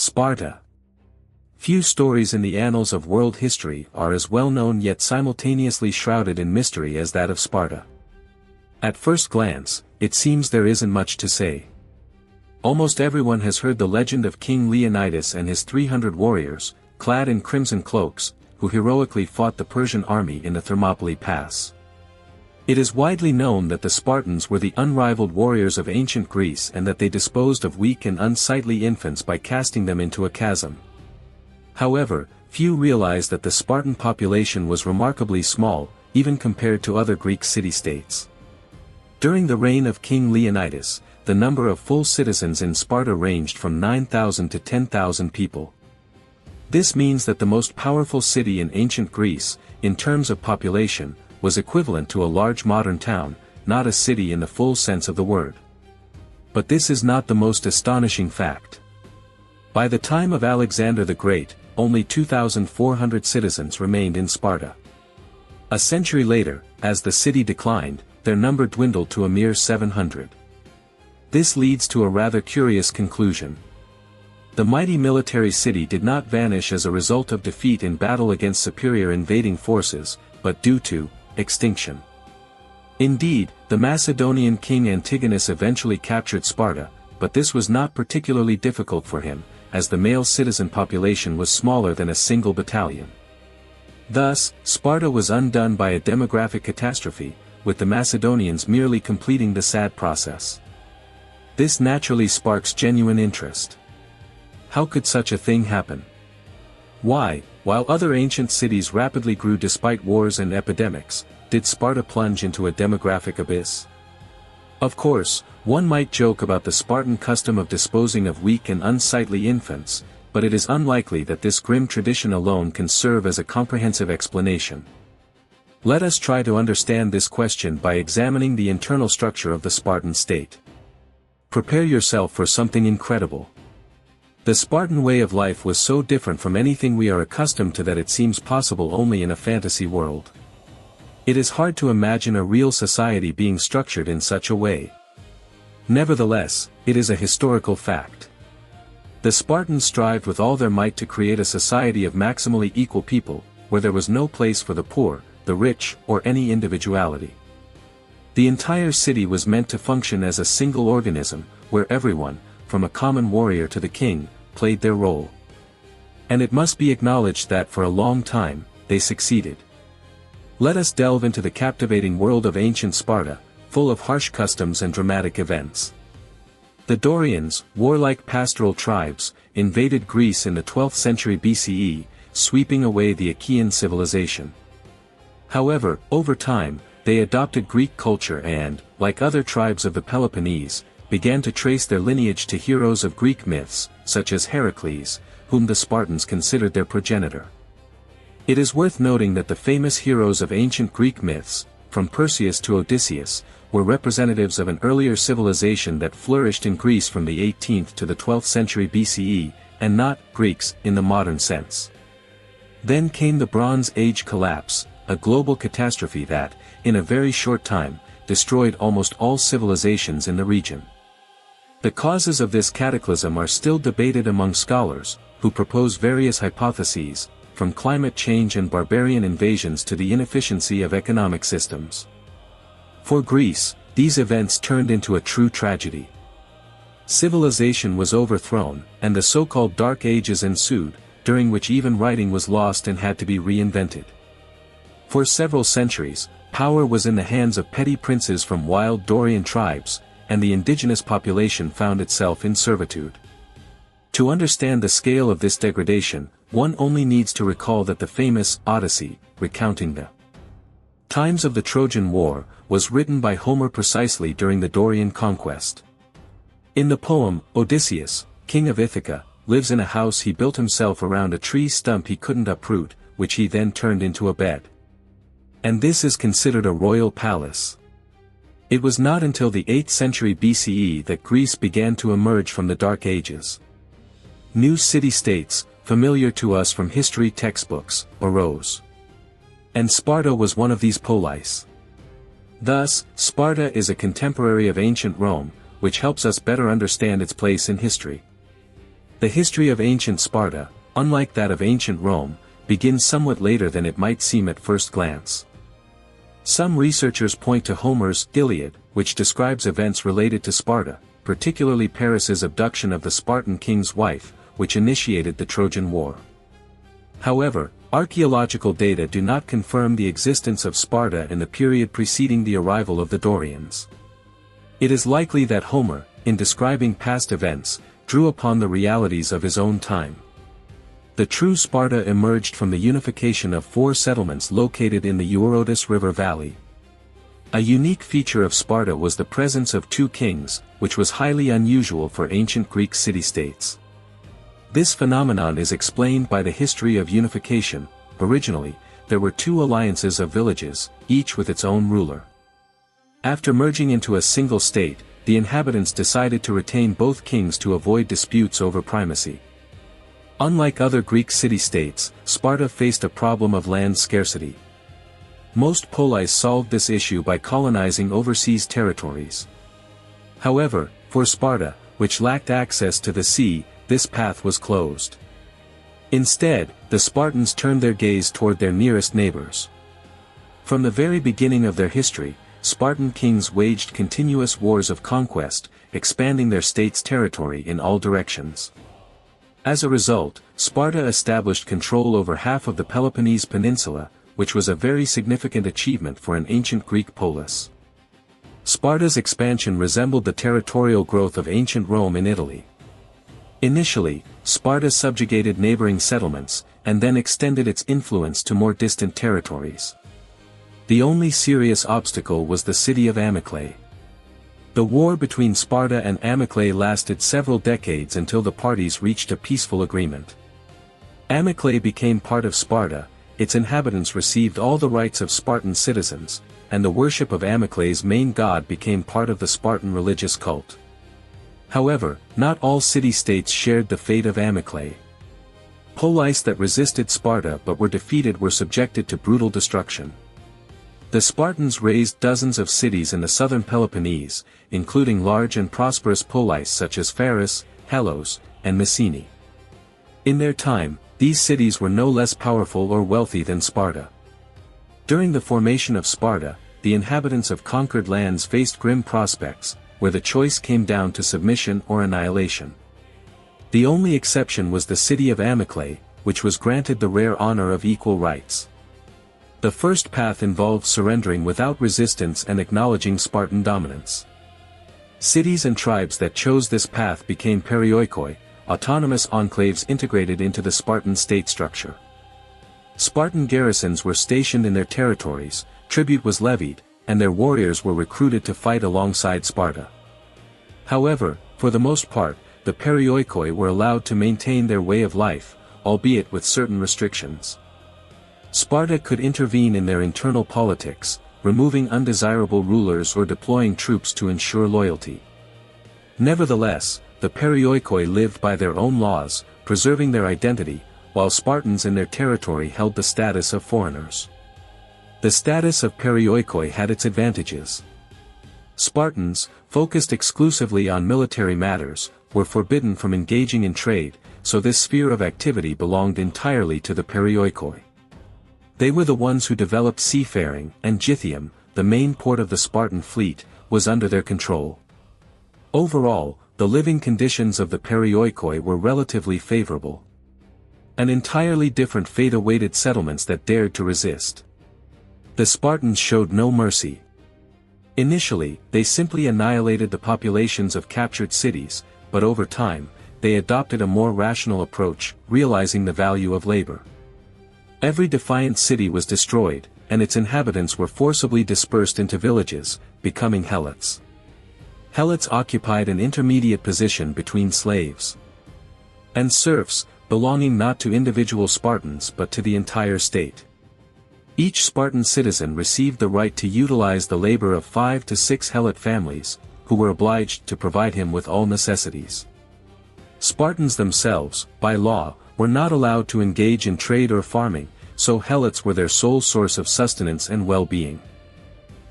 Sparta. Few stories in the annals of world history are as well known yet simultaneously shrouded in mystery as that of Sparta. At first glance, it seems there isn't much to say. Almost everyone has heard the legend of King Leonidas and his 300 warriors, clad in crimson cloaks, who heroically fought the Persian army in the Thermopylae Pass. It is widely known that the Spartans were the unrivaled warriors of ancient Greece and that they disposed of weak and unsightly infants by casting them into a chasm. However, few realize that the Spartan population was remarkably small, even compared to other Greek city-states. During the reign of King Leonidas, the number of full citizens in Sparta ranged from 9,000 to 10,000 people. This means that the most powerful city in ancient Greece, in terms of population, was equivalent to a large modern town, not a city in the full sense of the word. But this is not the most astonishing fact. By the time of Alexander the Great, only 2,400 citizens remained in Sparta. A century later, as the city declined, their number dwindled to a mere 700. This leads to a rather curious conclusion. The mighty military city did not vanish as a result of defeat in battle against superior invading forces, but due to extinction. Indeed, the Macedonian king Antigonus eventually captured Sparta, but this was not particularly difficult for him, as the male citizen population was smaller than a single battalion. Thus, Sparta was undone by a demographic catastrophe, with the Macedonians merely completing the sad process. This naturally sparks genuine interest. How could such a thing happen? Why, while other ancient cities rapidly grew despite wars and epidemics, did Sparta plunge into a demographic abyss? Of course, one might joke about the Spartan custom of disposing of weak and unsightly infants, but it is unlikely that this grim tradition alone can serve as a comprehensive explanation. Let us try to understand this question by examining the internal structure of the Spartan state. Prepare yourself for something incredible. The Spartan way of life was so different from anything we are accustomed to that it seems possible only in a fantasy world. It is hard to imagine a real society being structured in such a way. Nevertheless, it is a historical fact. The Spartans strived with all their might to create a society of maximally equal people, where there was no place for the poor, the rich, or any individuality. The entire city was meant to function as a single organism, where everyone, from a common warrior to the king, played their role. And it must be acknowledged that for a long time, they succeeded. Let us delve into the captivating world of ancient Sparta, full of harsh customs and dramatic events. The Dorians, warlike pastoral tribes, invaded Greece in the 12th century BCE, sweeping away the Achaean civilization. However, over time, they adopted Greek culture and, like other tribes of the Peloponnese, began to trace their lineage to heroes of Greek myths, such as Heracles, whom the Spartans considered their progenitor. It is worth noting that the famous heroes of ancient Greek myths, from Perseus to Odysseus, were representatives of an earlier civilization that flourished in Greece from the 18th to the 12th century BCE, and not Greeks in the modern sense. Then came the Bronze Age collapse, a global catastrophe that, in a very short time, destroyed almost all civilizations in the region. The causes of this cataclysm are still debated among scholars, who propose various hypotheses, from climate change and barbarian invasions to the inefficiency of economic systems. For Greece, these events turned into a true tragedy. Civilization was overthrown, and the so-called Dark Ages ensued, during which even writing was lost and had to be reinvented. For several centuries, power was in the hands of petty princes from wild Dorian tribes, and the indigenous population found itself in servitude. To understand the scale of this degradation, one only needs to recall that the famous Odyssey, recounting the times of the Trojan War, was written by Homer precisely during the Dorian conquest. In the poem, Odysseus, king of Ithaca, lives in a house he built himself around a tree stump he couldn't uproot, which he then turned into a bed. And this is considered a royal palace. It was not until the 8th century BCE that Greece began to emerge from the Dark Ages. New city-states, familiar to us from history textbooks, arose. And Sparta was one of these polis. Thus, Sparta is a contemporary of ancient Rome, which helps us better understand its place in history. The history of ancient Sparta, unlike that of ancient Rome, begins somewhat later than it might seem at first glance. Some researchers point to Homer's Iliad, which describes events related to Sparta, particularly Paris's abduction of the Spartan king's wife, which initiated the Trojan War. However, archaeological data do not confirm the existence of Sparta in the period preceding the arrival of the Dorians. It is likely that Homer, in describing past events, drew upon the realities of his own time. The true Sparta emerged from the unification of 4 settlements located in the Eurotas River Valley. A unique feature of Sparta was the presence of 2 kings, which was highly unusual for ancient Greek city-states. This phenomenon is explained by the history of unification. Originally, there were 2 alliances of villages, each with its own ruler. After merging into a single state, the inhabitants decided to retain both kings to avoid disputes over primacy. Unlike other Greek city-states, Sparta faced a problem of land scarcity. Most polis solved this issue by colonizing overseas territories. However, for Sparta, which lacked access to the sea, this path was closed. Instead, the Spartans turned their gaze toward their nearest neighbors. From the very beginning of their history, Spartan kings waged continuous wars of conquest, expanding their state's territory in all directions. As a result, Sparta established control over half of the Peloponnese Peninsula, which was a very significant achievement for an ancient Greek polis. Sparta's expansion resembled the territorial growth of ancient Rome in Italy. Initially, Sparta subjugated neighboring settlements, and then extended its influence to more distant territories. The only serious obstacle was the city of Amyclae. The war between Sparta and Amyclae lasted several decades until the parties reached a peaceful agreement. Amyclae became part of Sparta, its inhabitants received all the rights of Spartan citizens, and the worship of Amyclae's main god became part of the Spartan religious cult. However, not all city-states shared the fate of Amyclae. Polis that resisted Sparta but were defeated were subjected to brutal destruction. The Spartans razed dozens of cities in the southern Peloponnese, including large and prosperous polis such as Pharis, Halos, and Mycenae. In their time, these cities were no less powerful or wealthy than Sparta. During the formation of Sparta, the inhabitants of conquered lands faced grim prospects, where the choice came down to submission or annihilation. The only exception was the city of Amyclae, which was granted the rare honor of equal rights. The first path involved surrendering without resistance and acknowledging Spartan dominance. Cities and tribes that chose this path became perioikoi, autonomous enclaves integrated into the Spartan state structure. Spartan garrisons were stationed in their territories, tribute was levied, and their warriors were recruited to fight alongside Sparta. However, for the most part, the perioikoi were allowed to maintain their way of life, albeit with certain restrictions. Sparta could intervene in their internal politics, removing undesirable rulers or deploying troops to ensure loyalty. Nevertheless, the perioikoi lived by their own laws, preserving their identity, while Spartans in their territory held the status of foreigners. The status of perioikoi had its advantages. Spartans, focused exclusively on military matters, were forbidden from engaging in trade, so this sphere of activity belonged entirely to the perioikoi. They were the ones who developed seafaring, and Gythium, the main port of the Spartan fleet, was under their control. Overall, the living conditions of the perioikoi were relatively favorable. An entirely different fate awaited settlements that dared to resist. The Spartans showed no mercy. Initially, they simply annihilated the populations of captured cities, but over time, they adopted a more rational approach, realizing the value of labor. Every defiant city was destroyed, and its inhabitants were forcibly dispersed into villages, becoming helots. Helots occupied an intermediate position between slaves and serfs, belonging not to individual Spartans but to the entire state. Each Spartan citizen received the right to utilize the labor of 5 to 6 helot families, who were obliged to provide him with all necessities. Spartans themselves, by law, were not allowed to engage in trade or farming, so helots were their sole source of sustenance and well-being.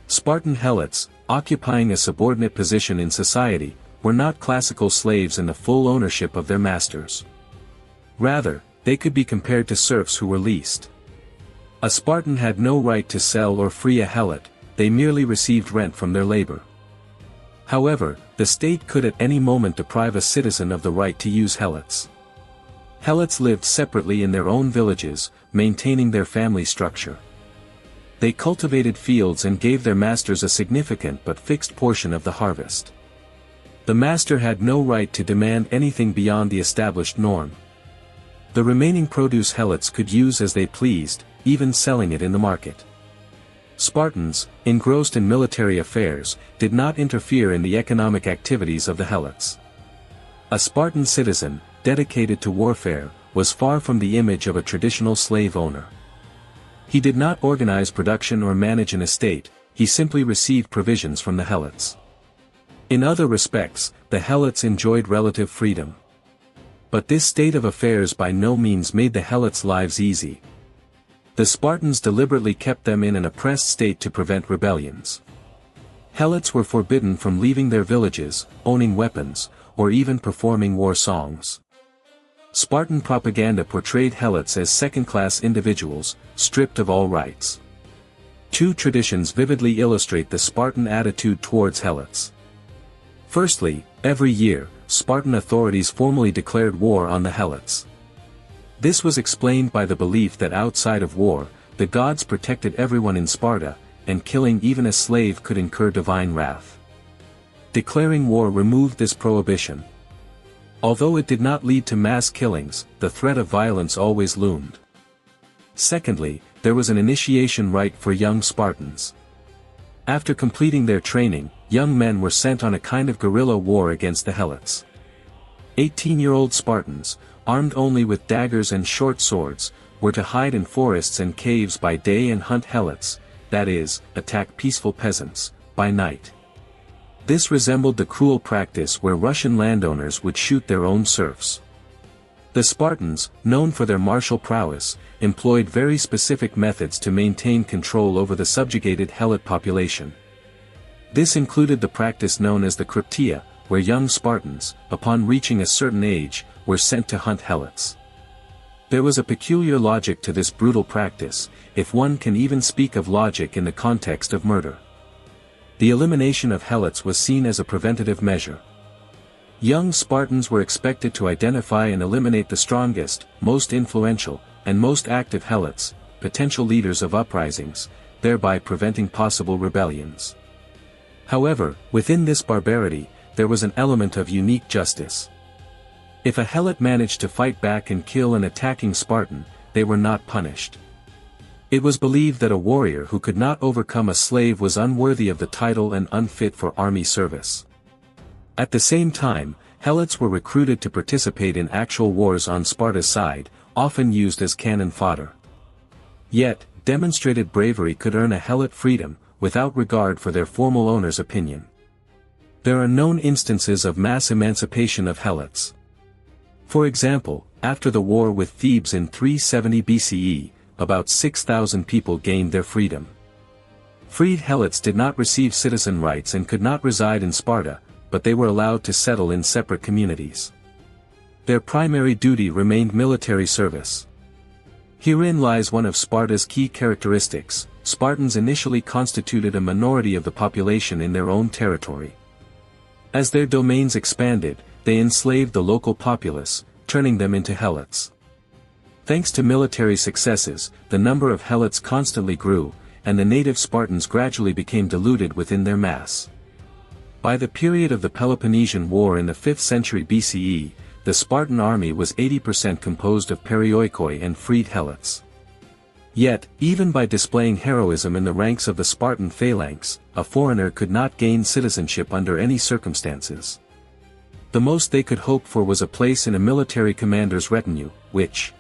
Spartan helots, occupying a subordinate position in society, were not classical slaves in the full ownership of their masters. Rather, they could be compared to serfs who were leased. A Spartan had no right to sell or free a helot, they merely received rent from their labor. However, the state could at any moment deprive a citizen of the right to use helots. Helots lived separately in their own villages, maintaining their family structure. They cultivated fields and gave their masters a significant but fixed portion of the harvest. The master had no right to demand anything beyond the established norm. The remaining produce helots could use as they pleased, even selling it in the market. Spartans, engrossed in military affairs, did not interfere in the economic activities of the helots. A Spartan citizen, dedicated to warfare, was far from the image of a traditional slave owner. He did not organize production or manage an estate, he simply received provisions from the helots. In other respects, the helots enjoyed relative freedom. But this state of affairs by no means made the helots' lives easy. The Spartans deliberately kept them in an oppressed state to prevent rebellions. Helots were forbidden from leaving their villages, owning weapons, or even performing war songs. Spartan propaganda portrayed helots as second-class individuals, stripped of all rights. Two traditions vividly illustrate the Spartan attitude towards helots. Firstly, every year, Spartan authorities formally declared war on the helots. This was explained by the belief that outside of war, the gods protected everyone in Sparta, and killing even a slave could incur divine wrath. Declaring war removed this prohibition. Although it did not lead to mass killings, the threat of violence always loomed. Secondly, there was an initiation rite for young Spartans. After completing their training, young men were sent on a kind of guerrilla war against the helots. 18-year-old Spartans, armed only with daggers and short swords, were to hide in forests and caves by day and hunt helots, that is, attack peaceful peasants, by night. This resembled the cruel practice where Russian landowners would shoot their own serfs. The Spartans, known for their martial prowess, employed very specific methods to maintain control over the subjugated helot population. This included the practice known as the cryptia, where young Spartans, upon reaching a certain age, were sent to hunt helots. There was a peculiar logic to this brutal practice, if one can even speak of logic in the context of murder. The elimination of helots was seen as a preventative measure. Young Spartans were expected to identify and eliminate the strongest, most influential, and most active helots, potential leaders of uprisings, thereby preventing possible rebellions. However, within this barbarity, there was an element of unique justice. If a helot managed to fight back and kill an attacking Spartan, they were not punished. It was believed that a warrior who could not overcome a slave was unworthy of the title and unfit for army service. At the same time, helots were recruited to participate in actual wars on Sparta's side, often used as cannon fodder. Yet, demonstrated bravery could earn a helot freedom, without regard for their formal owner's opinion. There are known instances of mass emancipation of helots. For example, after the war with Thebes in 370 BCE, about 6,000 people gained their freedom. Freed helots did not receive citizen rights and could not reside in Sparta, but they were allowed to settle in separate communities. Their primary duty remained military service. Herein lies one of Sparta's key characteristics: Spartans initially constituted a minority of the population in their own territory. As their domains expanded, they enslaved the local populace, turning them into helots. Thanks to military successes, the number of helots constantly grew, and the native Spartans gradually became diluted within their mass. By the period of the Peloponnesian War in the 5th century BCE, the Spartan army was 80% composed of perioikoi and freed helots. Yet, even by displaying heroism in the ranks of the Spartan phalanx, a foreigner could not gain citizenship under any circumstances. The most they could hope for was a place in a military commander's retinue, which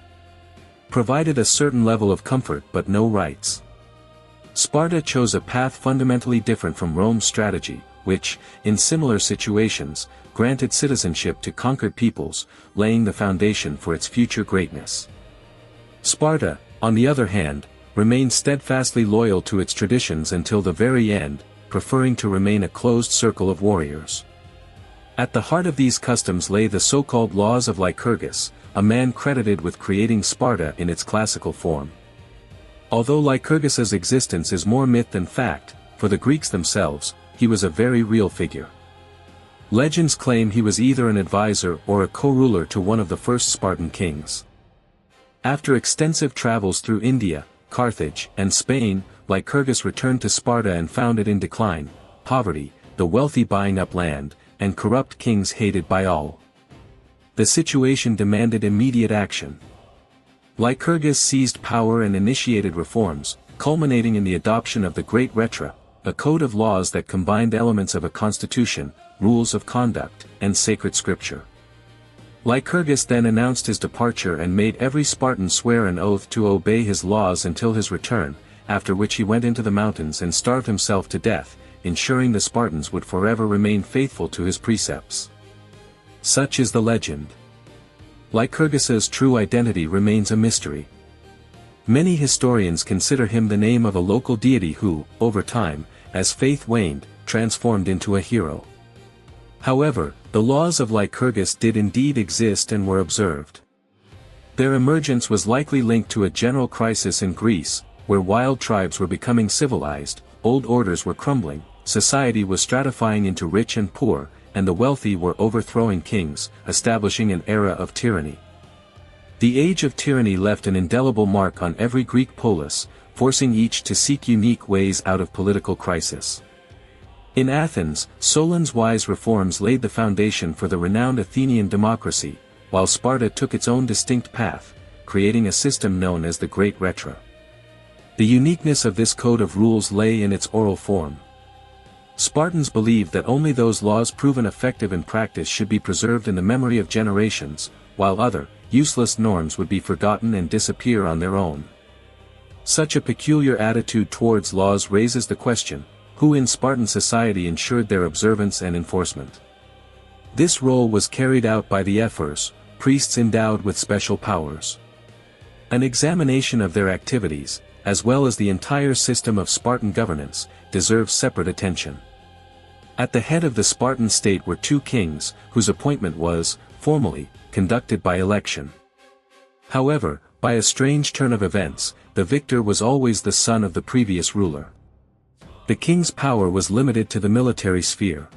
provided a certain level of comfort but no rights. Sparta chose a path fundamentally different from Rome's strategy, which, in similar situations, granted citizenship to conquered peoples, laying the foundation for its future greatness. Sparta, on the other hand, remained steadfastly loyal to its traditions until the very end, preferring to remain a closed circle of warriors. At the heart of these customs lay the so-called laws of Lycurgus, a man credited with creating Sparta in its classical form. Although Lycurgus's existence is more myth than fact, for the Greeks themselves, he was a very real figure. Legends claim he was either an advisor or a co-ruler to one of the first Spartan kings. After extensive travels through India, Carthage, and Spain, Lycurgus returned to Sparta and found it in decline, poverty, the wealthy buying up land, and corrupt kings hated by all. The situation demanded immediate action. Lycurgus seized power and initiated reforms, culminating in the adoption of the Great Retra, a code of laws that combined elements of a constitution, rules of conduct, and sacred scripture. Lycurgus then announced his departure and made every Spartan swear an oath to obey his laws until his return, after which he went into the mountains and starved himself to death, ensuring the Spartans would forever remain faithful to his precepts. Such is the legend. Lycurgus's true identity remains a mystery. Many historians consider him the name of a local deity who, over time, as faith waned, transformed into a hero. However, the laws of Lycurgus did indeed exist and were observed. Their emergence was likely linked to a general crisis in Greece, where wild tribes were becoming civilized, old orders were crumbling, society was stratifying into rich and poor, and the wealthy were overthrowing kings, establishing an era of tyranny. The age of tyranny left an indelible mark on every Greek polis, forcing each to seek unique ways out of political crisis. In Athens, Solon's wise reforms laid the foundation for the renowned Athenian democracy, while Sparta took its own distinct path, creating a system known as the Great Retra. The uniqueness of this code of rules lay in its oral form. Spartans believed that only those laws proven effective in practice should be preserved in the memory of generations, while other, useless norms would be forgotten and disappear on their own. Such a peculiar attitude towards laws raises the question, who in Spartan society ensured their observance and enforcement? This role was carried out by the ephors, priests endowed with special powers. An examination of their activities, as well as the entire system of Spartan governance, deserves separate attention. At the head of the Spartan state were two kings, whose appointment was, formally, conducted by election. However, by a strange turn of events, the victor was always the son of the previous ruler. The king's power was limited to the military sphere.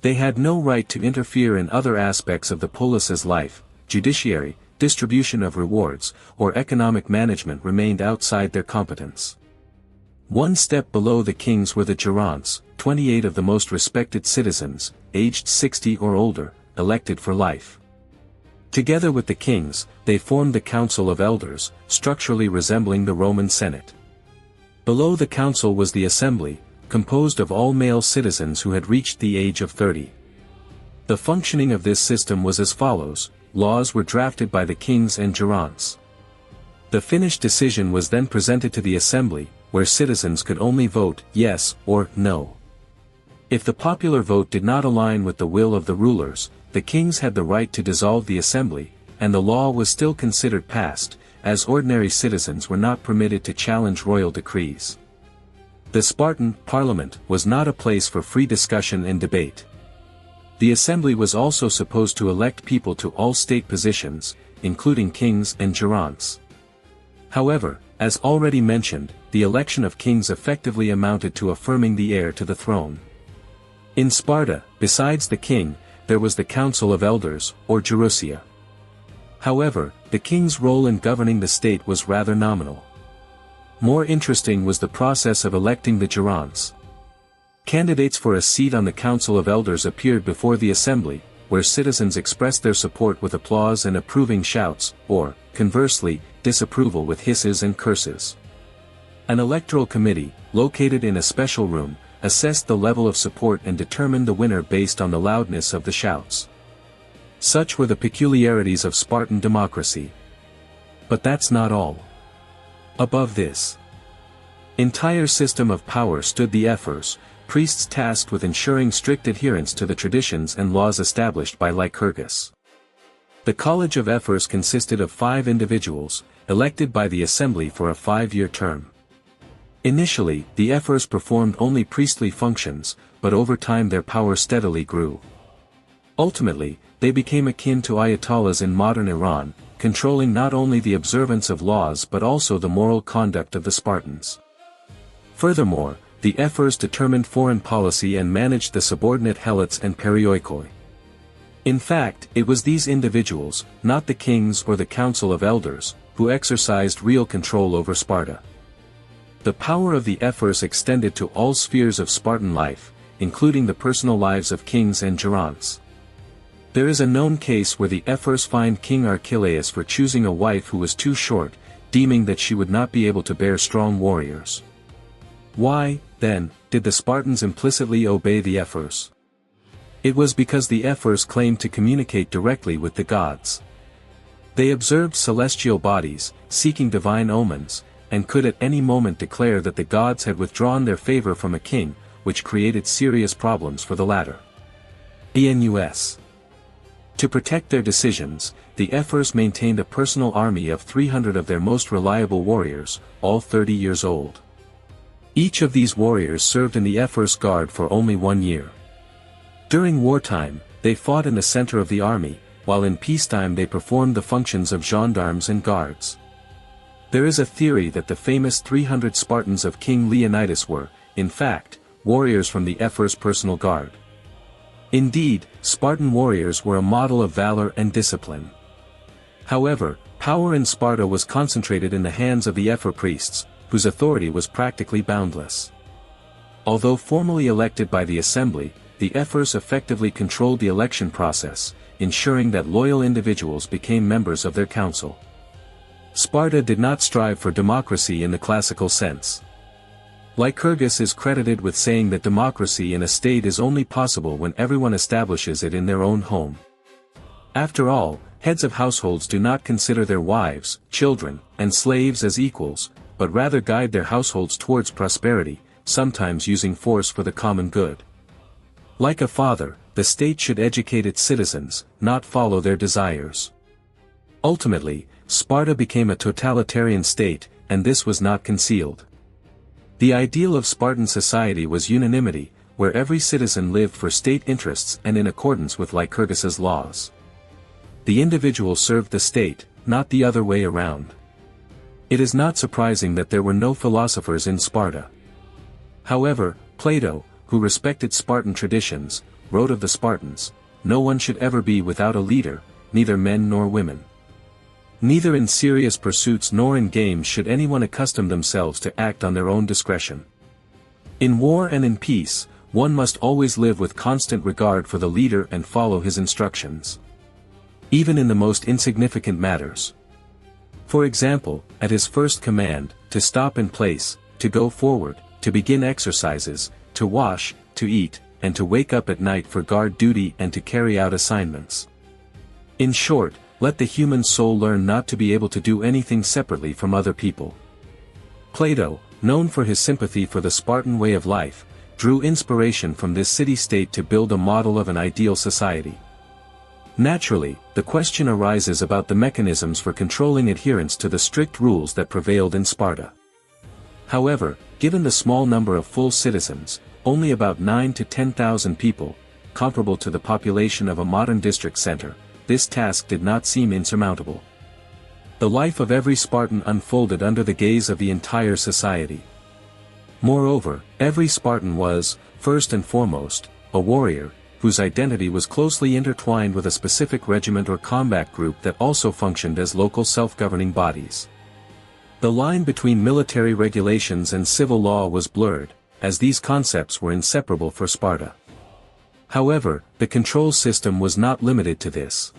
They had no right to interfere in other aspects of the polis's life, judiciary, distribution of rewards, or economic management remained outside their competence. One step below the kings were the Geronts, 28 of the most respected citizens, aged 60 or older, elected for life. Together with the kings, they formed the Council of Elders, structurally resembling the Roman Senate. Below the council was the assembly, composed of all male citizens who had reached the age of 30. The functioning of this system was as follows: laws were drafted by the kings and Geronts. The finished decision was then presented to the assembly, where citizens could only vote yes or no. If the popular vote did not align with the will of the rulers, the kings had the right to dissolve the assembly, and the law was still considered passed, as ordinary citizens were not permitted to challenge royal decrees. The Spartan parliament was not a place for free discussion and debate. The assembly was also supposed to elect people to all state positions, including kings and Geronts. However, as already mentioned, the election of kings effectively amounted to affirming the heir to the throne. In Sparta, besides the king, there was the Council of Elders, or Gerousia. However, the king's role in governing the state was rather nominal. More interesting was the process of electing the Geronts. Candidates for a seat on the Council of Elders appeared before the assembly, where citizens expressed their support with applause and approving shouts, or, conversely, disapproval with hisses and curses. An electoral committee, located in a special room, assessed the level of support and determined the winner based on the loudness of the shouts. Such were the peculiarities of Spartan democracy. But that's not all. Above this entire system of power stood the ephors, priests tasked with ensuring strict adherence to the traditions and laws established by Lycurgus. The College of Ephors consisted of 5 individuals, elected by the assembly for a 5-year term. Initially, the ephors performed only priestly functions, but over time their power steadily grew. Ultimately, they became akin to ayatollahs in modern Iran, controlling not only the observance of laws but also the moral conduct of the Spartans. Furthermore, the ephors determined foreign policy and managed the subordinate helots and perioikoi. In fact, it was these individuals, not the kings or the council of elders, who exercised real control over Sparta. The power of the ephors extended to all spheres of Spartan life, including the personal lives of kings and geronts. There is a known case where the ephors fined King Archelaus for choosing a wife who was too short, deeming that she would not be able to bear strong warriors. Why, then, did the Spartans implicitly obey the ephors? It was because the ephors claimed to communicate directly with the gods. They observed celestial bodies, seeking divine omens, and could at any moment declare that the gods had withdrawn their favor from a king, which created serious problems for the latter. ENUS. To protect their decisions, the ephors maintained a personal army of 300 of their most reliable warriors, all 30 years old. Each of these warriors served in the ephors' guard for only 1 year. During wartime, they fought in the center of the army, while in peacetime they performed the functions of gendarmes and guards. There is a theory that the famous 300 Spartans of King Leonidas were, in fact, warriors from the ephors' personal guard. Indeed, Spartan warriors were a model of valor and discipline. However, power in Sparta was concentrated in the hands of the ephor priests, whose authority was practically boundless. Although formally elected by the assembly, the ephors effectively controlled the election process, ensuring that loyal individuals became members of their council. Sparta did not strive for democracy in the classical sense. Lycurgus is credited with saying that democracy in a state is only possible when everyone establishes it in their own home. After all, heads of households do not consider their wives, children, and slaves as equals, but rather guide their households towards prosperity, sometimes using force for the common good. Like a father, the state should educate its citizens, not follow their desires. Ultimately, Sparta became a totalitarian state, and this was not concealed. The ideal of Spartan society was unanimity, where every citizen lived for state interests and in accordance with Lycurgus's laws. The individual served the state, not the other way around. It is not surprising that there were no philosophers in Sparta. However, Plato, who respected Spartan traditions, wrote of the Spartans, "No one should ever be without a leader, neither men nor women. Neither in serious pursuits nor in games should anyone accustom themselves to act on their own discretion. In war and in peace, one must always live with constant regard for the leader and follow his instructions. Even in the most insignificant matters. For example, at his first command, to stop in place, to go forward, to begin exercises, to wash, to eat, and to wake up at night for guard duty and to carry out assignments. In short, let the human soul learn not to be able to do anything separately from other people." Plato, known for his sympathy for the Spartan way of life, drew inspiration from this city-state to build a model of an ideal society. Naturally, the question arises about the mechanisms for controlling adherence to the strict rules that prevailed in Sparta. However, given the small number of full citizens, only about 9 to 10,000 people, comparable to the population of a modern district center, this task did not seem insurmountable. The life of every Spartan unfolded under the gaze of the entire society. Moreover, every Spartan was, first and foremost, a warrior, whose identity was closely intertwined with a specific regiment or combat group that also functioned as local self-governing bodies. The line between military regulations and civil law was blurred, as these concepts were inseparable for Sparta. However, the control system was not limited to this.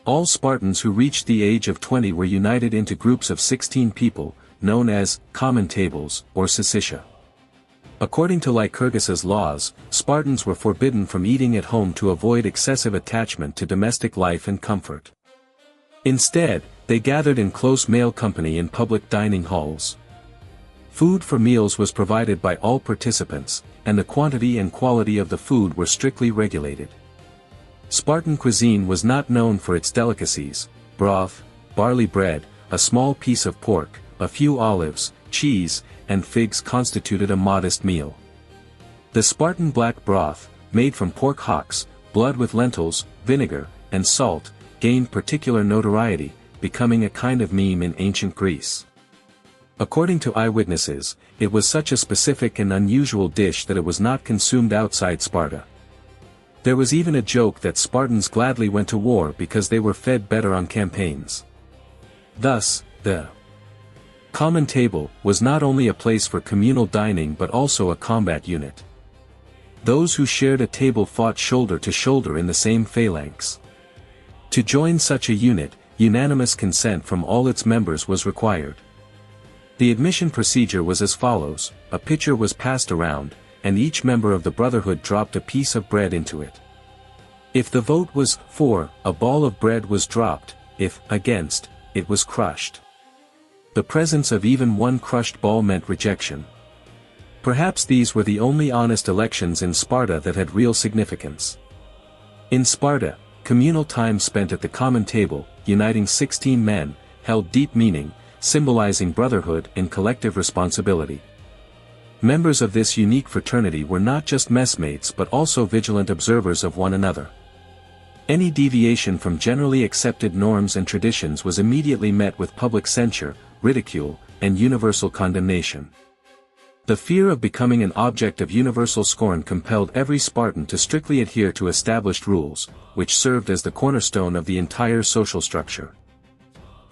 All Spartans who reached the age of 20 were united into groups of 16 people, known as common tables or syssitia. According to Lycurgus's laws, Spartans were forbidden from eating at home to avoid excessive attachment to domestic life and comfort. Instead, they gathered in close male company in public dining halls. Food for meals was provided by all participants, and the quantity and quality of the food were strictly regulated. Spartan cuisine was not known for its delicacies: broth, barley bread, a small piece of pork, a few olives, cheese, and figs constituted a modest meal. The Spartan black broth, made from pork hocks, blood with lentils, vinegar, and salt, gained particular notoriety, becoming a kind of meme in ancient Greece. According to eyewitnesses, it was such a specific and unusual dish that it was not consumed outside Sparta. There was even a joke that Spartans gladly went to war because they were fed better on campaigns. Thus, the common table was not only a place for communal dining but also a combat unit. Those who shared a table fought shoulder to shoulder in the same phalanx. To join such a unit, unanimous consent from all its members was required. The admission procedure was as follows: a pitcher was passed around, and each member of the brotherhood dropped a piece of bread into it. If the vote was for, a ball of bread was dropped; if against, it was crushed. The presence of even one crushed ball meant rejection. Perhaps these were the only honest elections in Sparta that had real significance. In Sparta, communal time spent at the common table, uniting 16 men, held deep meaning, symbolizing brotherhood and collective responsibility. Members of this unique fraternity were not just messmates but also vigilant observers of one another. Any deviation from generally accepted norms and traditions was immediately met with public censure, ridicule, and universal condemnation. The fear of becoming an object of universal scorn compelled every Spartan to strictly adhere to established rules, which served as the cornerstone of the entire social structure.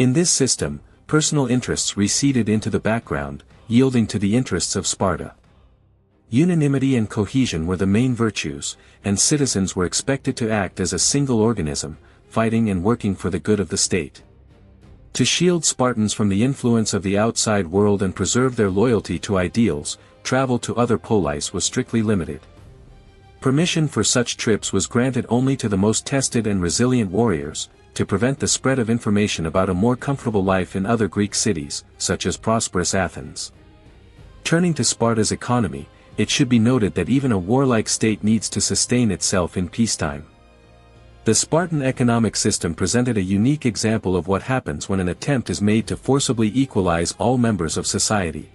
In this system, personal interests receded into the background, yielding to the interests of Sparta. Unanimity and cohesion were the main virtues, and citizens were expected to act as a single organism, fighting and working for the good of the state. To shield Spartans from the influence of the outside world and preserve their loyalty to ideals, travel to other polis was strictly limited. Permission for such trips was granted only to the most tested and resilient warriors, to prevent the spread of information about a more comfortable life in other Greek cities, such as prosperous Athens. Turning to Sparta's economy, it should be noted that even a warlike state needs to sustain itself in peacetime. The Spartan economic system presented a unique example of what happens when an attempt is made to forcibly equalize all members of society.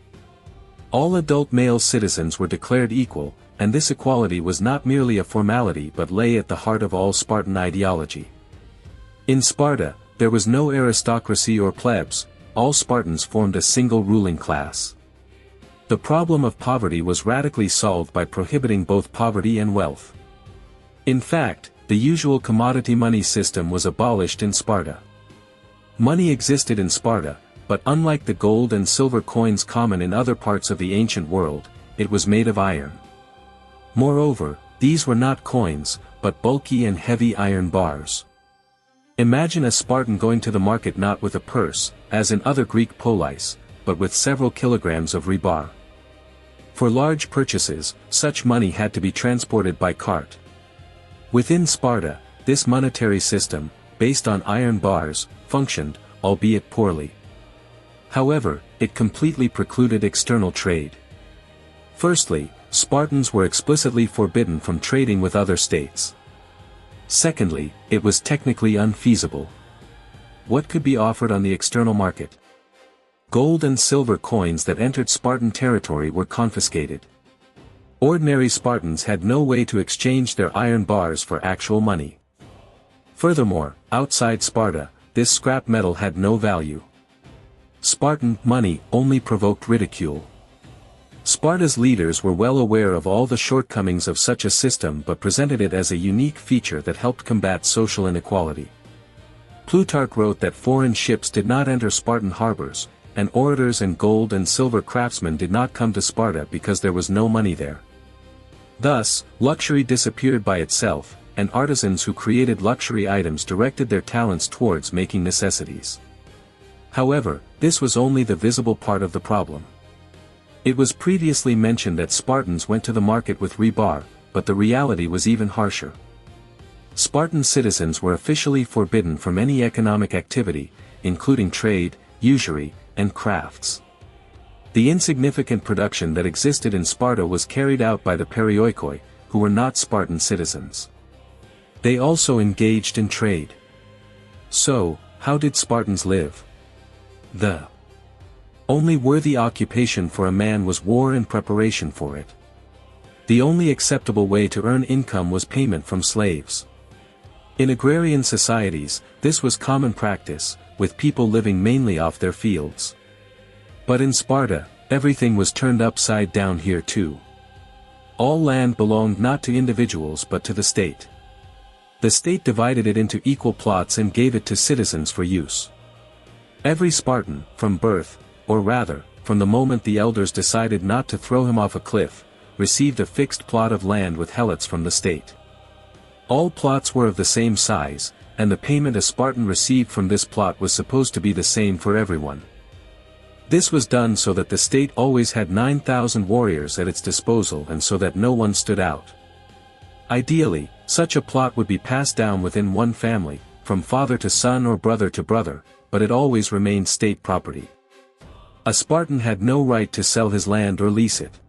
All adult male citizens were declared equal, and this equality was not merely a formality but lay at the heart of all Spartan ideology. In Sparta, there was no aristocracy or plebs; all Spartans formed a single ruling class. The problem of poverty was radically solved by prohibiting both poverty and wealth. In fact, the usual commodity money system was abolished in Sparta. Money existed in Sparta, but unlike the gold and silver coins common in other parts of the ancient world, it was made of iron. Moreover, these were not coins, but bulky and heavy iron bars. Imagine a Spartan going to the market not with a purse, as in other Greek polis, but with several kilograms of rebar. For large purchases, such money had to be transported by cart. Within Sparta, this monetary system, based on iron bars, functioned, albeit poorly. However, it completely precluded external trade. Firstly, Spartans were explicitly forbidden from trading with other states. Secondly, it was technically unfeasible. What could be offered on the external market? Gold and silver coins that entered Spartan territory were confiscated. Ordinary Spartans had no way to exchange their iron bars for actual money. Furthermore, outside Sparta, this scrap metal had no value. Spartan money only provoked ridicule. Sparta's leaders were well aware of all the shortcomings of such a system but presented it as a unique feature that helped combat social inequality. Plutarch wrote that foreign ships did not enter Spartan harbors, and orators and gold and silver craftsmen did not come to Sparta because there was no money there. Thus, luxury disappeared by itself, and artisans who created luxury items directed their talents towards making necessities. However, this was only the visible part of the problem. It was previously mentioned that Spartans went to the market with rebar, but the reality was even harsher. Spartan citizens were officially forbidden from any economic activity, including trade, usury, and crafts. The insignificant production that existed in Sparta was carried out by the perioikoi, who were not Spartan citizens. They also engaged in trade. So, how did Spartans live? The only worthy occupation for a man was war and preparation for it. The only acceptable way to earn income was payment from slaves. In agrarian societies, this was common practice, with people living mainly off their fields. But in Sparta, everything was turned upside down here too. All land belonged not to individuals but to the state. The state divided it into equal plots and gave it to citizens for use. Every Spartan, from birth, or rather, from the moment the elders decided not to throw him off a cliff, received a fixed plot of land with helots from the state. All plots were of the same size, and the payment a Spartan received from this plot was supposed to be the same for everyone. This was done so that the state always had 9,000 warriors at its disposal and so that no one stood out. Ideally, such a plot would be passed down within one family, from father to son or brother to brother, but it always remained state property. A Spartan had no right to sell his land or lease it.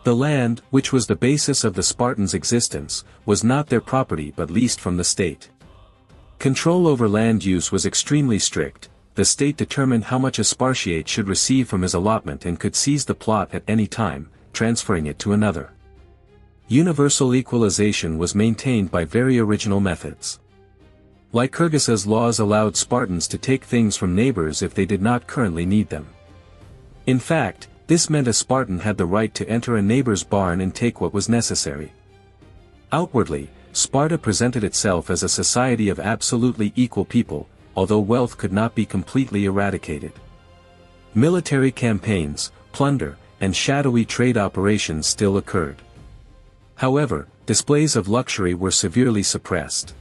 The land, which was the basis of the Spartans' existence, was not their property but leased from the state. Control over land use was extremely strict. The state determined how much a Spartiate should receive from his allotment and could seize the plot at any time, transferring it to another. Universal equalization was maintained by very original methods. Lycurgus's laws allowed Spartans to take things from neighbors if they did not currently need them. In fact, this meant a Spartan had the right to enter a neighbor's barn and take what was necessary. Outwardly, Sparta presented itself as a society of absolutely equal people, although wealth could not be completely eradicated. Military campaigns, plunder, and shadowy trade operations still occurred. However, displays of luxury were severely suppressed.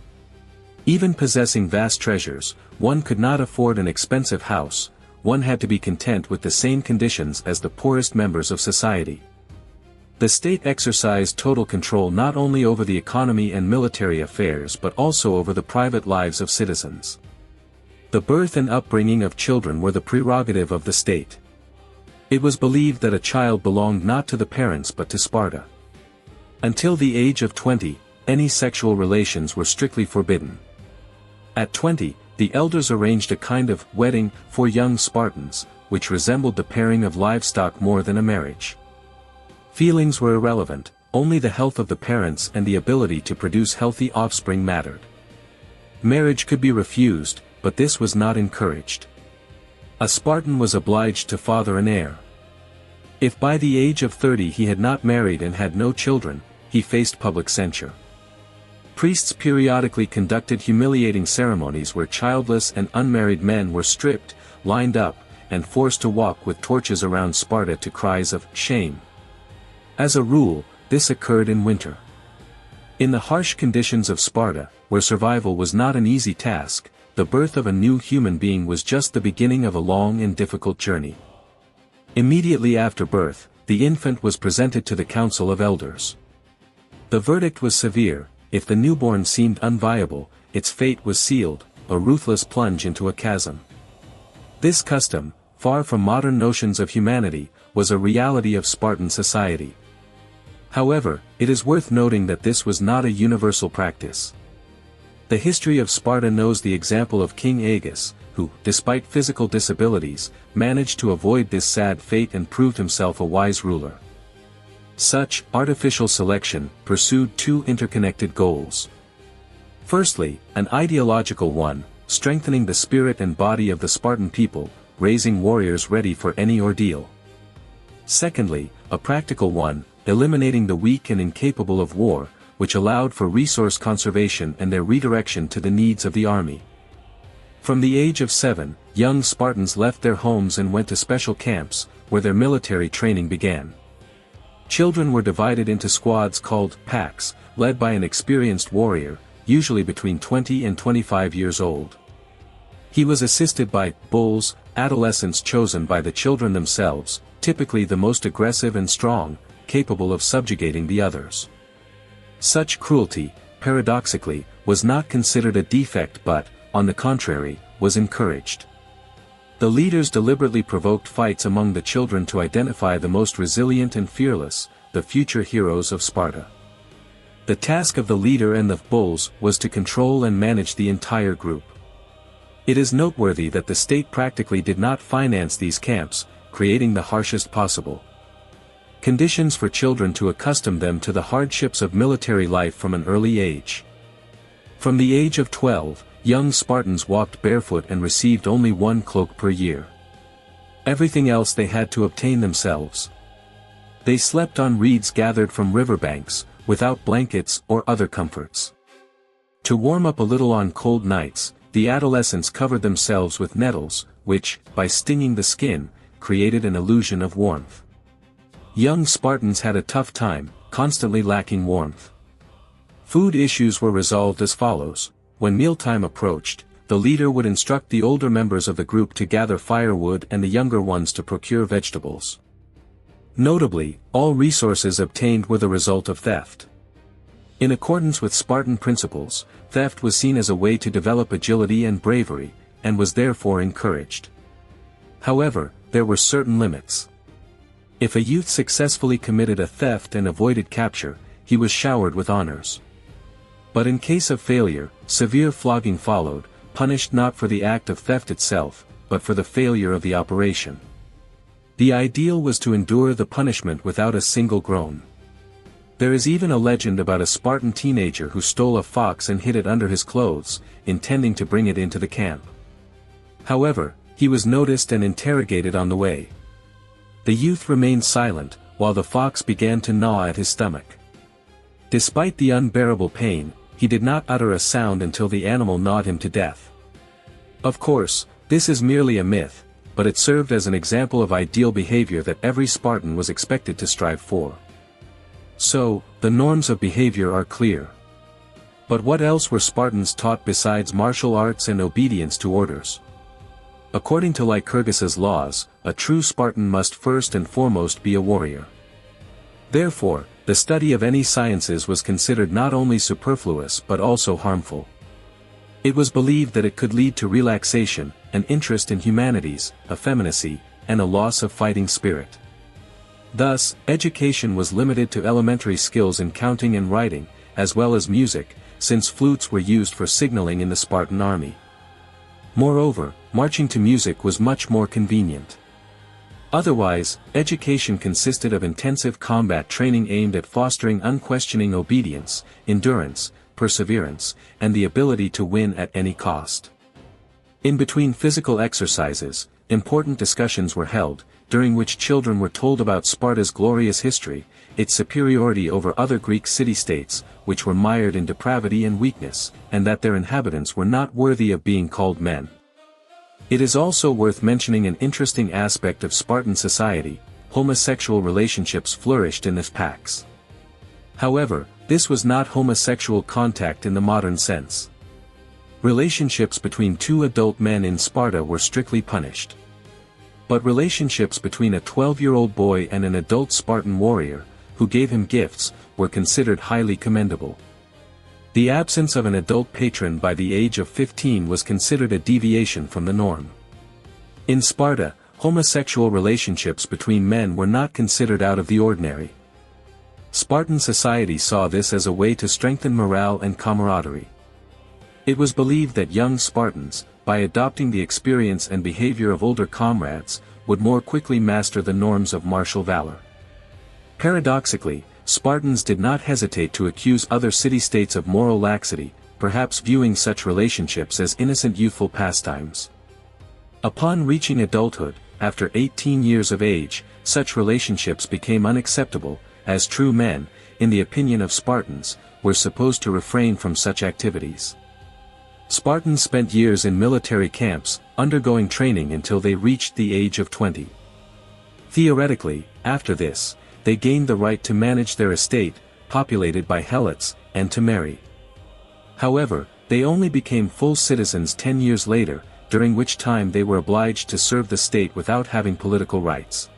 Even possessing vast treasures, one could not afford an expensive house. One had to be content with the same conditions as the poorest members of society. The state exercised total control not only over the economy and military affairs but also over the private lives of citizens. The birth and upbringing of children were the prerogative of the state. It was believed that a child belonged not to the parents but to Sparta. Until the age of 20, any sexual relations were strictly forbidden. At 20, the elders arranged a kind of wedding for young Spartans, which resembled the pairing of livestock more than a marriage. Feelings were irrelevant, only the health of the parents and the ability to produce healthy offspring mattered. Marriage could be refused, but this was not encouraged. A Spartan was obliged to father an heir. If by the age of 30 he had not married and had no children, he faced public censure. Priests periodically conducted humiliating ceremonies where childless and unmarried men were stripped, lined up, and forced to walk with torches around Sparta to cries of shame. As a rule, this occurred in winter. In the harsh conditions of Sparta, where survival was not an easy task, the birth of a new human being was just the beginning of a long and difficult journey. Immediately after birth, the infant was presented to the council of elders. The verdict was severe. If the newborn seemed unviable, its fate was sealed, a ruthless plunge into a chasm. This custom, far from modern notions of humanity, was a reality of Spartan society. However, it is worth noting that this was not a universal practice. The history of Sparta knows the example of King Agis, who, despite physical disabilities, managed to avoid this sad fate and proved himself a wise ruler. Such artificial selection pursued two interconnected goals. Firstly, an ideological one, strengthening the spirit and body of the Spartan people, raising warriors ready for any ordeal. Secondly, a practical one, eliminating the weak and incapable of war, which allowed for resource conservation and their redirection to the needs of the army. From the age of 7, young Spartans left their homes and went to special camps, where their military training began. Children were divided into squads called packs, led by an experienced warrior, usually between 20 and 25 years old. He was assisted by bulls, adolescents chosen by the children themselves, typically the most aggressive and strong, capable of subjugating the others. Such cruelty, paradoxically, was not considered a defect but, on the contrary, was encouraged. The leaders deliberately provoked fights among the children to identify the most resilient and fearless, the future heroes of Sparta. The task of the leader and the bulls was to control and manage the entire group. It is noteworthy that the state practically did not finance these camps, creating the harshest possible conditions for children to accustom them to the hardships of military life from an early age. From the age of 12, young Spartans walked barefoot and received only one cloak per year. Everything else they had to obtain themselves. They slept on reeds gathered from riverbanks, without blankets or other comforts. To warm up a little on cold nights, the adolescents covered themselves with nettles, which, by stinging the skin, created an illusion of warmth. Young Spartans had a tough time, constantly lacking warmth. Food issues were resolved as follows. When mealtime approached, the leader would instruct the older members of the group to gather firewood and the younger ones to procure vegetables. Notably, all resources obtained were the result of theft. In accordance with Spartan principles, theft was seen as a way to develop agility and bravery, and was therefore encouraged. However, there were certain limits. If a youth successfully committed a theft and avoided capture, he was showered with honors. But in case of failure, severe flogging followed, punished not for the act of theft itself, but for the failure of the operation. The ideal was to endure the punishment without a single groan. There is even a legend about a Spartan teenager who stole a fox and hid it under his clothes, intending to bring it into the camp. However, he was noticed and interrogated on the way. The youth remained silent, while the fox began to gnaw at his stomach. Despite the unbearable pain, he did not utter a sound until the animal gnawed him to death. Of course, this is merely a myth, but it served as an example of ideal behavior that every Spartan was expected to strive for. So, the norms of behavior are clear. But what else were Spartans taught besides martial arts and obedience to orders? According to Lycurgus's laws, a true Spartan must first and foremost be a warrior. Therefore, the study of any sciences was considered not only superfluous but also harmful. It was believed that it could lead to relaxation, an interest in humanities, effeminacy, and a loss of fighting spirit. Thus, education was limited to elementary skills in counting and writing, as well as music, since flutes were used for signaling in the Spartan army. Moreover, marching to music was much more convenient. Otherwise, education consisted of intensive combat training aimed at fostering unquestioning obedience, endurance, perseverance, and the ability to win at any cost. In between physical exercises, important discussions were held, during which children were told about Sparta's glorious history, its superiority over other Greek city-states, which were mired in depravity and weakness, and that their inhabitants were not worthy of being called men. It is also worth mentioning an interesting aspect of Spartan society: homosexual relationships flourished in this pax. However, this was not homosexual contact in the modern sense. Relationships between two adult men in Sparta were strictly punished. But relationships between a 12-year-old boy and an adult Spartan warrior, who gave him gifts, were considered highly commendable. The absence of an adult patron by the age of 15 was considered a deviation from the norm. In Sparta, homosexual relationships between men were not considered out of the ordinary. Spartan society saw this as a way to strengthen morale and camaraderie. It was believed that young Spartans, by adopting the experience and behavior of older comrades, would more quickly master the norms of martial valor. Paradoxically, Spartans did not hesitate to accuse other city-states of moral laxity, perhaps viewing such relationships as innocent youthful pastimes. Upon reaching adulthood, after 18 years of age, such relationships became unacceptable, as true men, in the opinion of Spartans, were supposed to refrain from such activities. Spartans spent years in military camps, undergoing training until they reached the age of 20. Theoretically, after this, they gained the right to manage their estate, populated by helots, and to marry. However, they only became full citizens 10 years later, during which time they were obliged to serve the state without having political rights.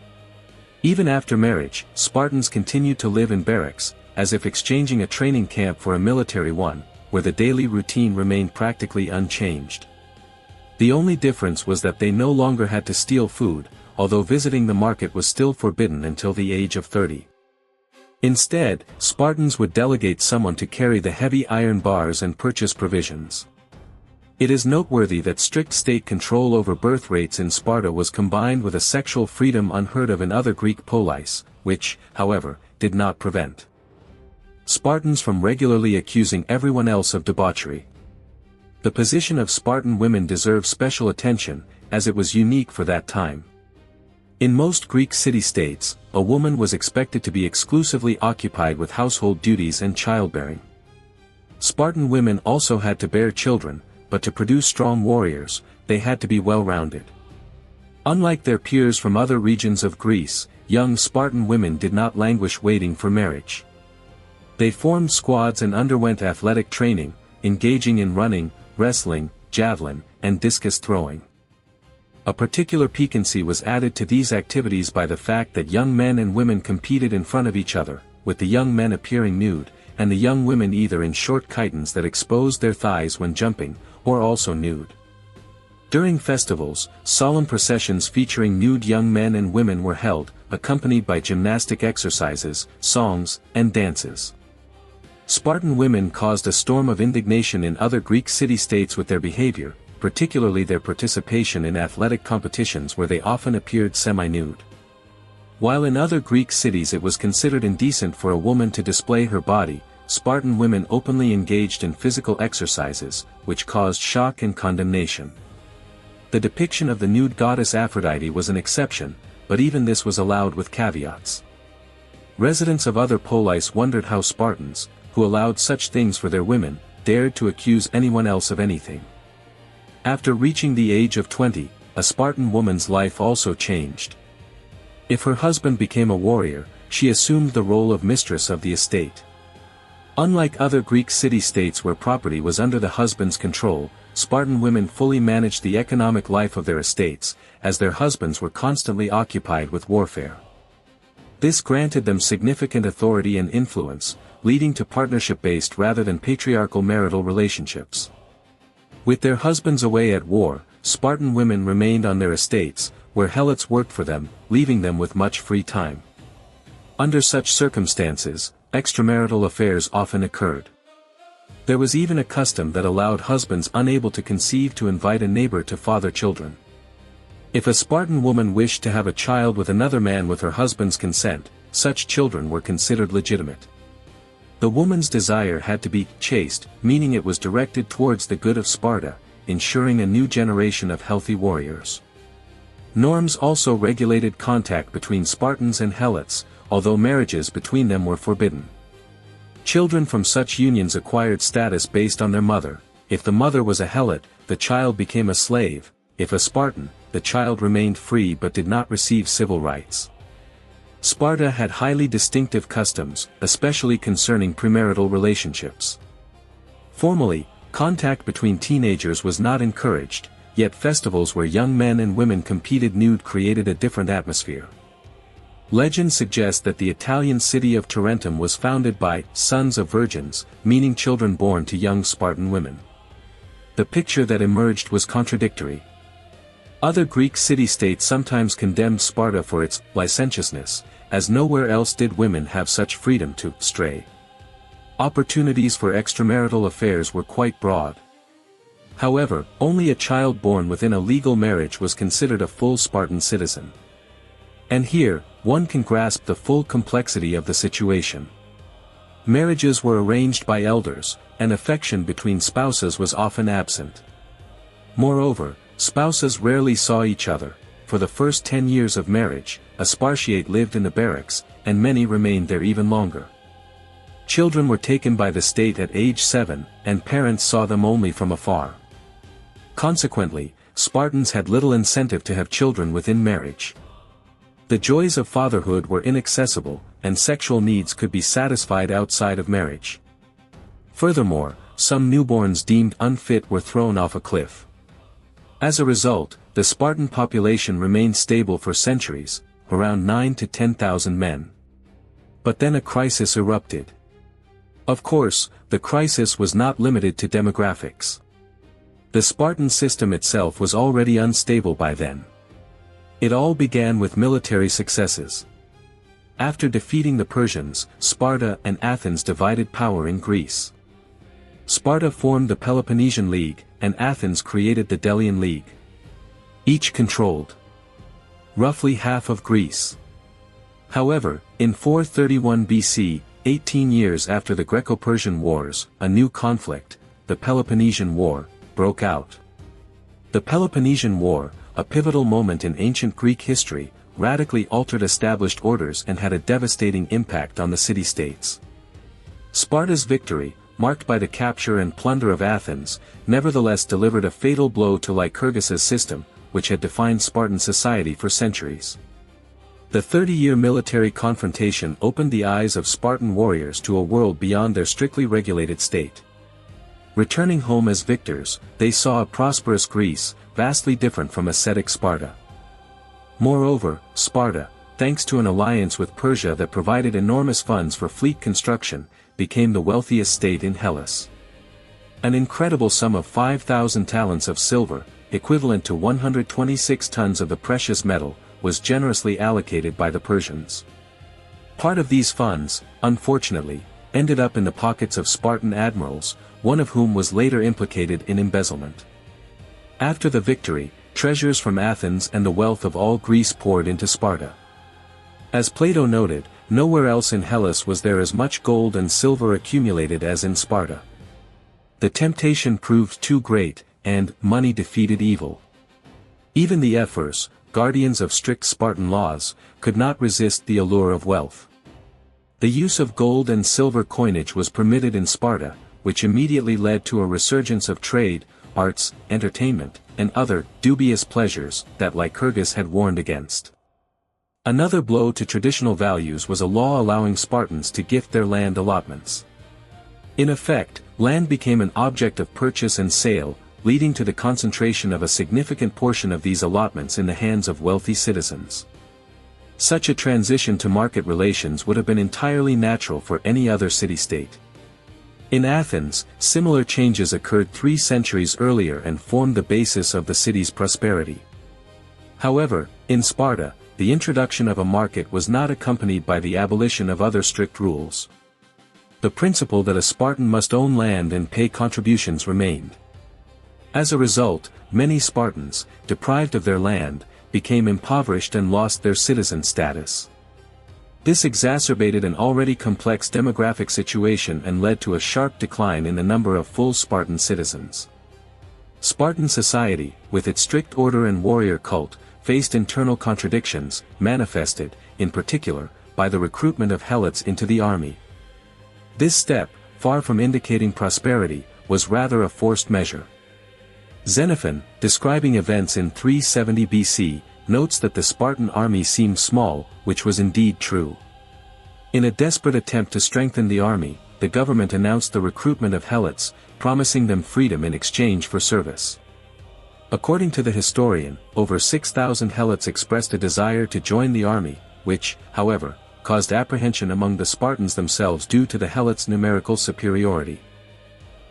Even after marriage, Spartans continued to live in barracks, as if exchanging a training camp for a military one, where the daily routine remained practically unchanged. The only difference was that they no longer had to steal food, although visiting the market was still forbidden until the age of 30. Instead, Spartans would delegate someone to carry the heavy iron bars and purchase provisions. It is noteworthy that strict state control over birth rates in Sparta was combined with a sexual freedom unheard of in other Greek polis, which, however, did not prevent Spartans from regularly accusing everyone else of debauchery. The position of Spartan women deserves special attention, as it was unique for that time. In most Greek city-states, a woman was expected to be exclusively occupied with household duties and childbearing. Spartan women also had to bear children, but to produce strong warriors, they had to be well-rounded. Unlike their peers from other regions of Greece, young Spartan women did not languish waiting for marriage. They formed squads and underwent athletic training, engaging in running, wrestling, javelin, and discus throwing. A particular piquancy was added to these activities by the fact that young men and women competed in front of each other, with the young men appearing nude, and the young women either in short chitons that exposed their thighs when jumping, or also nude. During festivals, solemn processions featuring nude young men and women were held, accompanied by gymnastic exercises, songs, and dances. Spartan women caused a storm of indignation in other Greek city-states with their behavior, particularly their participation in athletic competitions where they often appeared semi-nude. While in other Greek cities it was considered indecent for a woman to display her body, Spartan women openly engaged in physical exercises, which caused shock and condemnation. The depiction of the nude goddess Aphrodite was an exception, but even this was allowed with caveats. Residents of other polis wondered how Spartans, who allowed such things for their women, dared to accuse anyone else of anything. After reaching the age of 20, a Spartan woman's life also changed. If her husband became a warrior, she assumed the role of mistress of the estate. Unlike other Greek city-states where property was under the husband's control, Spartan women fully managed the economic life of their estates, as their husbands were constantly occupied with warfare. This granted them significant authority and influence, leading to partnership-based rather than patriarchal marital relationships. With their husbands away at war, Spartan women remained on their estates, where helots worked for them, leaving them with much free time. Under such circumstances, extramarital affairs often occurred. There was even a custom that allowed husbands unable to conceive to invite a neighbor to father children. If a Spartan woman wished to have a child with another man with her husband's consent, such children were considered legitimate. The woman's desire had to be chaste, meaning it was directed towards the good of Sparta, ensuring a new generation of healthy warriors. Norms also regulated contact between Spartans and helots, although marriages between them were forbidden. Children from such unions acquired status based on their mother. If the mother was a helot, the child became a slave. If a Spartan, the child remained free but did not receive civil rights. Sparta had highly distinctive customs, especially concerning premarital relationships. Formally, contact between teenagers was not encouraged, yet festivals where young men and women competed nude created a different atmosphere. Legend suggests that the Italian city of Tarentum was founded by sons of virgins, meaning children born to young Spartan women. The picture that emerged was contradictory. Other Greek city-states sometimes condemned Sparta for its licentiousness, as nowhere else did women have such freedom to stray. Opportunities for extramarital affairs were quite broad. However, only a child born within a legal marriage was considered a full Spartan citizen. And here, one can grasp the full complexity of the situation. Marriages were arranged by elders, and affection between spouses was often absent. Moreover, spouses rarely saw each other. For the first 10 years of marriage, a Spartiate lived in the barracks, and many remained there even longer. Children were taken by the state at age 7, and parents saw them only from afar. Consequently, Spartans had little incentive to have children within marriage. The joys of fatherhood were inaccessible, and sexual needs could be satisfied outside of marriage. Furthermore, some newborns deemed unfit were thrown off a cliff. As a result, the Spartan population remained stable for centuries, around 9,000 to 10,000 men. But then a crisis erupted. Of course, the crisis was not limited to demographics. The Spartan system itself was already unstable by then. It all began with military successes. After defeating the Persians, Sparta and Athens divided power in Greece. Sparta formed the Peloponnesian League, and Athens created the Delian League. Each controlled roughly half of Greece. However, in 431 BC, 18 years after the Greco-Persian Wars, a new conflict, the Peloponnesian War, broke out. The Peloponnesian War, a pivotal moment in ancient Greek history, radically altered established orders and had a devastating impact on the city-states. Sparta's victory, marked by the capture and plunder of Athens, nevertheless delivered a fatal blow to Lycurgus's system, which had defined Spartan society for centuries. The 30-year military confrontation opened the eyes of Spartan warriors to a world beyond their strictly regulated state. Returning home as victors, they saw a prosperous Greece, vastly different from ascetic Sparta. Moreover, Sparta, thanks to an alliance with Persia that provided enormous funds for fleet construction, became the wealthiest state in Hellas. An incredible sum of 5,000 talents of silver, equivalent to 126 tons of the precious metal, was generously allocated by the Persians. Part of these funds, unfortunately, ended up in the pockets of Spartan admirals, one of whom was later implicated in embezzlement. After the victory, treasures from Athens and the wealth of all Greece poured into Sparta. As Plato noted, nowhere else in Hellas was there as much gold and silver accumulated as in Sparta. The temptation proved too great, and money defeated evil. Even the ephors, guardians of strict Spartan laws, could not resist the allure of wealth. The use of gold and silver coinage was permitted in Sparta, which immediately led to a resurgence of trade, arts, entertainment, and other dubious pleasures that Lycurgus had warned against. Another blow to traditional values was a law allowing Spartans to gift their land allotments. In effect, land became an object of purchase and sale, leading to the concentration of a significant portion of these allotments in the hands of wealthy citizens. Such a transition to market relations would have been entirely natural for any other city-state. In Athens, similar changes occurred 3 centuries earlier and formed the basis of the city's prosperity. However, in Sparta, the introduction of a market was not accompanied by the abolition of other strict rules. The principle that a Spartan must own land and pay contributions remained. As a result, many Spartans, deprived of their land, became impoverished and lost their citizen status. This exacerbated an already complex demographic situation and led to a sharp decline in the number of full Spartan citizens. Spartan society, with its strict order and warrior cult, faced internal contradictions, manifested, in particular, by the recruitment of helots into the army. This step, far from indicating prosperity, was rather a forced measure. Xenophon, describing events in 370 BC, notes that the Spartan army seemed small, which was indeed true. In a desperate attempt to strengthen the army, the government announced the recruitment of helots, promising them freedom in exchange for service. According to the historian, over 6,000 helots expressed a desire to join the army, which, however, caused apprehension among the Spartans themselves due to the helots' numerical superiority.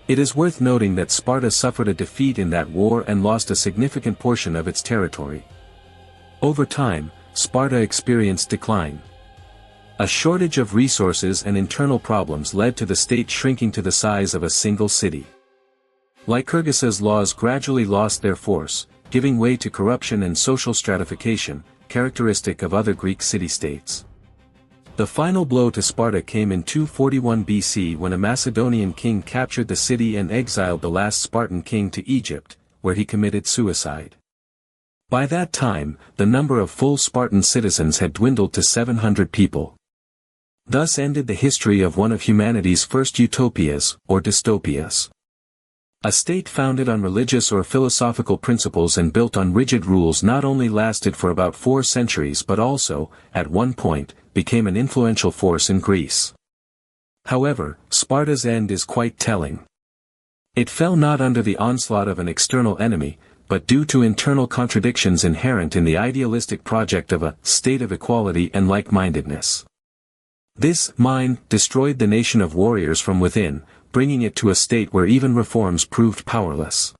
It is worth noting that Sparta suffered a defeat in that war and lost a significant portion of its territory. Over time, Sparta experienced decline. A shortage of resources and internal problems led to the state shrinking to the size of a single city. Lycurgus's laws gradually lost their force, giving way to corruption and social stratification, characteristic of other Greek city-states. The final blow to Sparta came in 241 BC when a Macedonian king captured the city and exiled the last Spartan king to Egypt, where he committed suicide. By that time, the number of full Spartan citizens had dwindled to 700 people. Thus ended the history of one of humanity's first utopias, or dystopias. A state founded on religious or philosophical principles and built on rigid rules not only lasted for about 4 centuries but also, at one point, became an influential force in Greece. However, Sparta's end is quite telling. It fell not under the onslaught of an external enemy, but due to internal contradictions inherent in the idealistic project of a state of equality and like-mindedness. This mind destroyed the nation of warriors from within, bringing it to a state where even reforms proved powerless.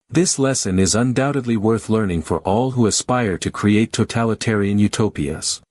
This lesson is undoubtedly worth learning for all who aspire to create totalitarian utopias.